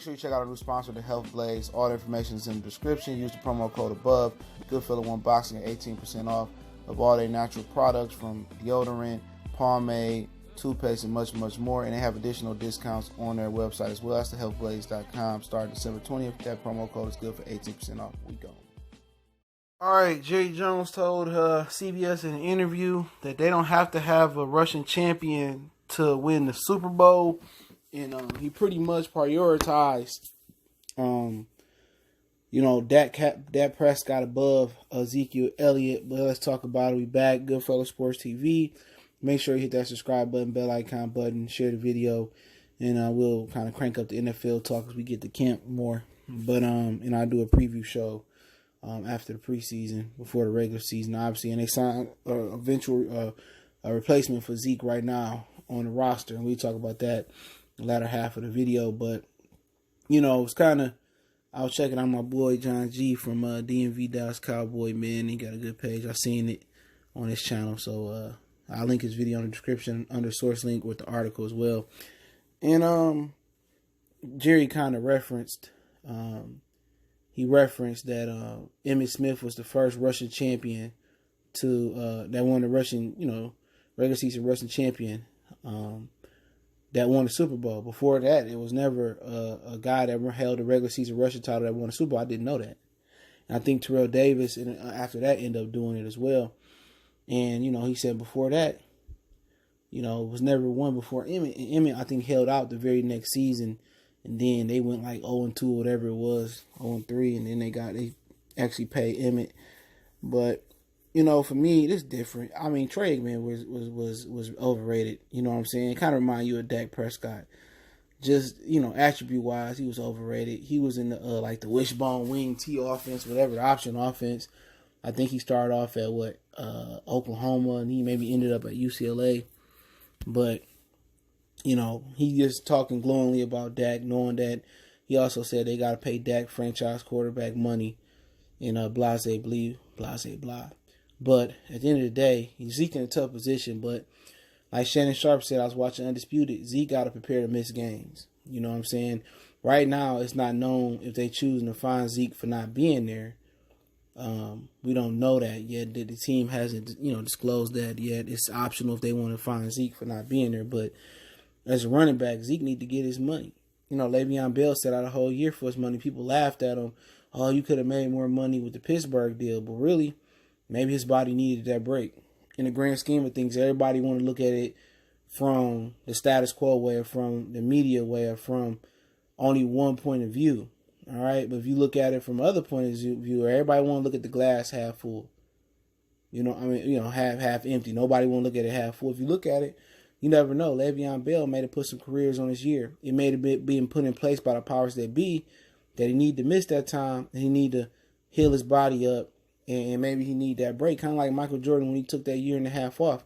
sure you check out our new sponsor, The Health Blaze. All the information is in the description. Use the promo code above. Goodfellow One Boxing at 18% off of all their natural products from deodorant, pomade, toothpaste, and much, much more. And they have additional discounts on their website as well. That's thehealthblaze.com. Starting December 20th. That promo code is good for 18% off. We go. All right, Jerry Jones told CBS in an interview that they don't have to have a Russian champion to win the Super Bowl. And he pretty much prioritized, Dak Prescott above Ezekiel Elliott. But let's talk about it. We back, Goodfellow Sports TV. Make sure you hit that subscribe button, bell icon button, share the video, and we'll kind of crank up the NFL talk as we get to camp more. But and I'll do a preview show after the preseason, before the regular season, obviously. And they signed a replacement for Zeke right now on the roster, and we talk about that the latter half of the video. But it's kind of, I was checking out my boy John G from DMV Dallas Cowboy, man. He got a good page. I seen it on his channel, so I'll link his video in the description under source link with the article as well. And Jerry kind of referenced that Emmitt Smith was the first Russian champion to that won the Russian, regular season Russian champion that won the Super Bowl. Before that, it was never a guy that held a regular season Russian title that won a Super Bowl. I didn't know that. And I think Terrell Davis, and after that, ended up doing it as well. And, he said before that, it was never won before Emmitt. And Emmitt, I think, held out the very next season. And then they went like 0-2 or whatever it was, 0-3. And then they actually paid Emmitt. But, for me, it's different. I mean, Trey Aikman was overrated. You know what I'm saying? It kind of remind you of Dak Prescott. Just, attribute-wise, he was overrated. He was in the the wishbone wing T offense, whatever, the option offense. I think he started off at Oklahoma, and he maybe ended up at UCLA. But, he just talking glowingly about Dak, knowing that he also said they got to pay Dak franchise quarterback money and blah. But at the end of the day, Zeke in a tough position. But like Shannon Sharp said, I was watching Undisputed, Zeke got to prepare to miss games. You know what I'm saying? Right now, it's not known if they choosing to fine Zeke for not being there. We don't know that yet. The team hasn't, disclosed that yet. It's optional if they want to fine Zeke for not being there. But as a running back, Zeke need to get his money. Le'Veon Bell sat out a whole year for his money. People laughed at him. Oh, you could have made more money with the Pittsburgh deal. But really, maybe his body needed that break. In the grand scheme of things, everybody want to look at it from the status quo way, or from the media way, or from only one point of view. All right, but if you look at it from other points of view, everybody want to look at the glass half full. Half empty. Nobody want to look at it half full. If you look at it, you never know. Le'Veon Bell may have put some careers on his year. It may have been put in place by the powers that be that he need to miss that time, and he need to heal his body up, and maybe he need that break. Kind of like Michael Jordan when he took that year and a half off.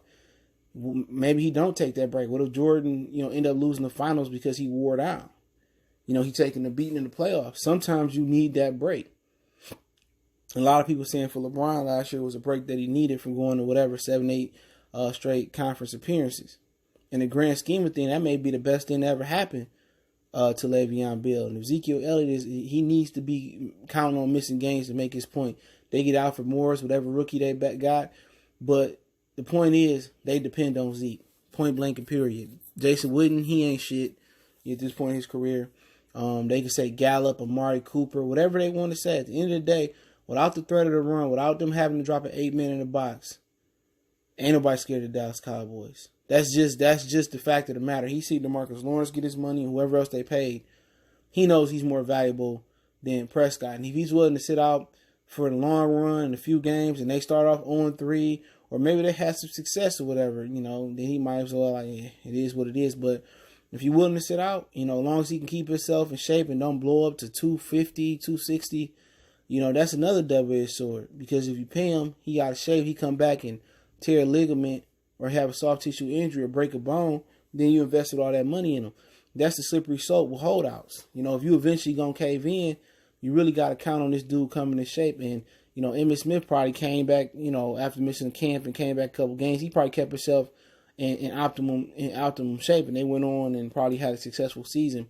Maybe he don't take that break. What if Jordan, end up losing the finals because he wore down? He taking the beating in the playoffs. Sometimes you need that break. A lot of people saying for LeBron last year was a break that he needed from going to 7, 8 straight conference appearances. In the grand scheme of things, that may be the best thing that ever happened to Le'Veon Bell. And Ezekiel Elliott, he needs to be counting on missing games to make his point. They get Alfred Morris, whatever rookie they got. But the point is, they depend on Zeke. Point blank and period. Jason Witten, he ain't shit at this point in his career. They can say Gallup, Amari Cooper, whatever they want to say. At the end of the day, without the threat of the run, without them having to drop an 8-man in the box, ain't nobody scared of the Dallas Cowboys. That's just the fact of the matter. He see DeMarcus Lawrence get his money and whoever else they paid. He knows he's more valuable than Prescott. And if he's willing to sit out for the long run in a few games and they start off 0-3, or maybe they have some success or whatever, then he might as well, it is what it is. But if you're willing to sit out, as long as he can keep himself in shape and don't blow up to 250, 260, that's another double-edged sword. Because if you pay him, he got to shave, he come back and tear a ligament or have a soft tissue injury or break a bone, then you invested all that money in him. That's the slippery slope with holdouts. If you eventually going to cave in, you really got to count on this dude coming in shape. And, Emmitt Smith probably came back, after missing camp and came back a couple games. He probably kept himself in optimum shape, and they went on and probably had a successful season.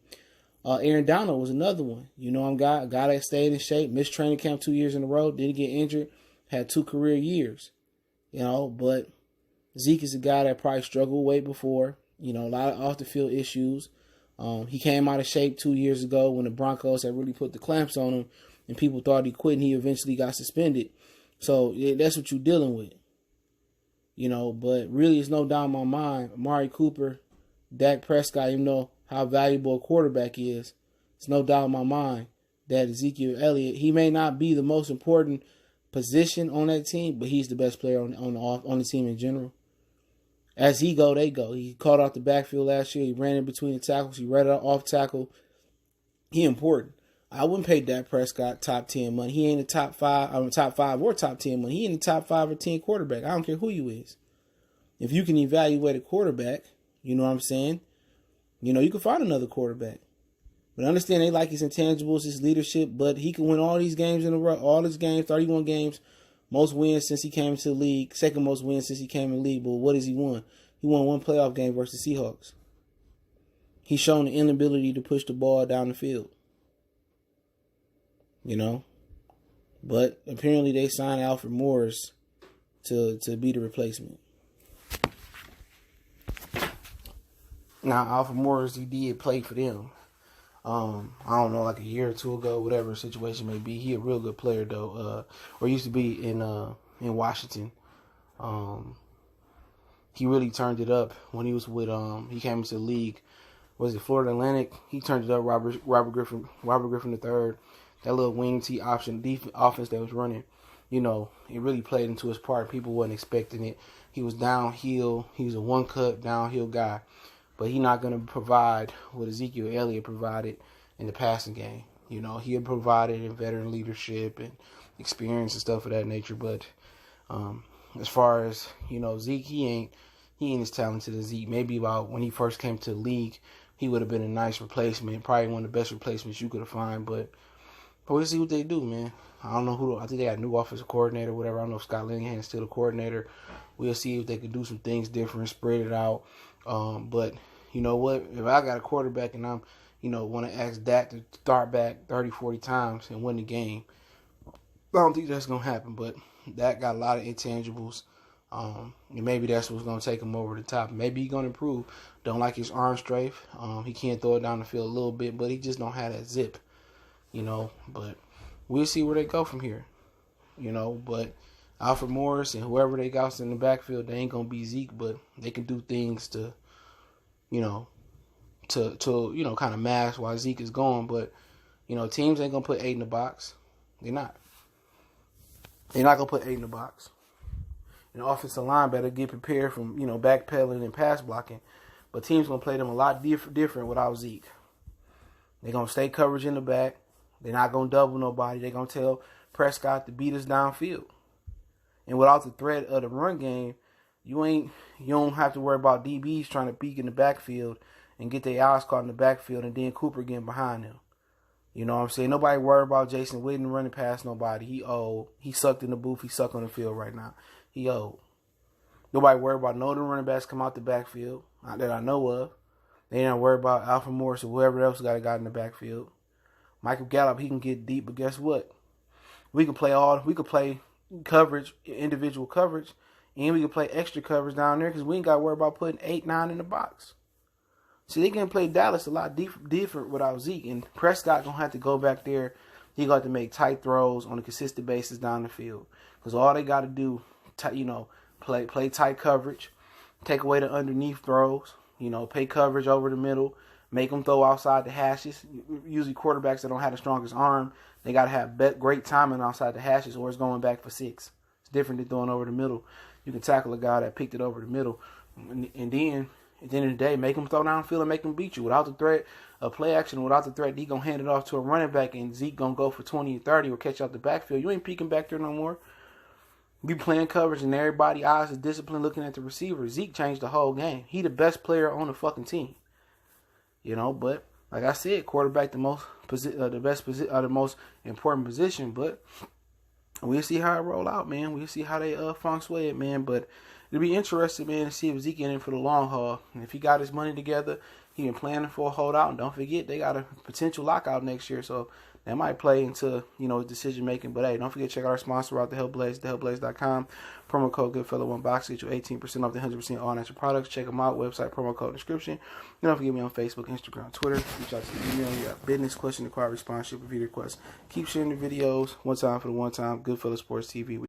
Aaron Donald was another one. You know, a guy that stayed in shape, missed training camp 2 years in a row, didn't get injured, had 2 career years. You know, but Zeke is a guy that probably struggled way before. You know, a lot of off the field issues. He came out of shape 2 years ago when the Broncos had really put the clamps on him, and people thought he quit, and he eventually got suspended. So that's what you're dealing with. You know, but really, it's no doubt in my mind, Amari Cooper, Dak Prescott, even though how valuable a quarterback is, it's no doubt in my mind that Ezekiel Elliott, he may not be the most important position on that team, but he's the best player on the team in general. As he go, they go. He caught out the backfield last year. He ran in between the tackles. He ran off tackle. He important. I wouldn't pay Dak Prescott top 10 money. He ain't the top 5 or top 10 money. He ain't the top 5 or 10 quarterback. I don't care who you is. If you can evaluate a quarterback, you know what I'm saying? You know, you can find another quarterback. But understand they like his intangibles, his leadership, but he can win all these games in a row, all his games, 31 games, most wins since he came into the league, second most wins since he came in the league. But what has he won? He won 1 playoff game versus the Seahawks. He's shown the inability to push the ball down the field. You know? But apparently they signed Alfred Morris to be the replacement. Now, Alfred Morris, he did play for them. I don't know, like a year or 2 ago, whatever the situation may be. He a real good player, though. Or used to be in Washington. He really turned it up when he was with, he came into the league. Was it Florida Atlantic? He turned it up, Robert Griffin III. That little wing T option, offense that was running, you know, it really played into his part. People wasn't expecting it. He was downhill. He was a one-cut downhill guy. But he's not going to provide what Ezekiel Elliott provided in the passing game. You know, he had provided in veteran leadership and experience and stuff of that nature. But as far as, you know, Zeke, he ain't as talented as Zeke. Maybe about when he first came to the league, he would have been a nice replacement. Probably one of the best replacements you could have found. But we'll see what they do, man. I don't know I think they got a new offensive coordinator or whatever. I don't know if Scott Linehan is still the coordinator. We'll see if they could do some things different, spread it out. But you know what? If I got a quarterback and I'm, you know, want to ask Dak to start back 30, 40 times and win the game, I don't think that's going to happen. But Dak got a lot of intangibles. And maybe that's what's going to take him over the top. Maybe he's going to improve. Don't like his arm strength. He can't throw it down the field a little bit, but he just don't have that zip. You know, but we'll see where they go from here. You know, but Alfred Morris and whoever they got in the backfield, they ain't going to be Zeke, but they can do things to, you know, to kind of mask while Zeke is gone. But, you know, teams ain't going to put 8 in the box. They're not. They're not going to put 8 in the box. And the offensive line better get prepared from, you know, backpedaling and pass blocking. But teams going to play them a lot different without Zeke. They're going to stay coverage in the back. They're not going to double nobody. They're going to tell Prescott to beat us downfield. And without the threat of the run game, you don't have to worry about DBs trying to peek in the backfield and get their eyes caught in the backfield and then Cooper getting behind them. You know what I'm saying? Nobody worry about Jason Witten running past nobody. He old. He sucked in the booth. He sucked on the field right now. He old. Nobody worry about no of the running backs come out the backfield, not that I know of. They ain't worry about Alfred Morris or whoever else got a guy in the backfield. Michael Gallup, he can get deep, but guess what? We can play coverage, individual coverage, and we can play extra coverage down there because we ain't got to worry about putting 8, 9 in the box. See, they can play Dallas a lot different without Zeke, and Prescott gonna have to go back there. He got to make tight throws on a consistent basis down the field because all they got to do, play tight coverage, take away the underneath throws, pay coverage over the middle, make them throw outside the hashes. Usually quarterbacks that don't have the strongest arm, they got to have great timing outside the hashes or it's going back for 6. It's different than throwing over the middle. You can tackle a guy that picked it over the middle. And then, at the end of the day, make them throw downfield and make them beat you. Without the threat of play action, without the threat, he going to hand it off to a running back and Zeke going to go for 20 or 30 or catch out the backfield. You ain't peeking back there no more. You playing coverage and everybody's eyes is disciplined looking at the receiver. Zeke changed the whole game. He the best player on the fucking team. But like I said, quarterback the most important position. But we'll see how it roll out, man. We'll see how they feng sway it, man. But it'll be interesting, man, to see if Zeke in for the long haul. And if he got his money together, he been planning for a holdout. And don't forget, they got a potential lockout next year, so that might play into, decision making. But hey, don't forget to check out our sponsor out, the Hellblaze, thehelblaze.com. Promo code Goodfellow1Box, get you 18% off the 100% all natural products. Check them out. Website, promo code, description. Don't forget me on Facebook, Instagram, Twitter. Reach out to the email. You got business, question, inquiry, response, ship, video requests. Keep sharing the videos. One time for the one time. Goodfellow Sports TV.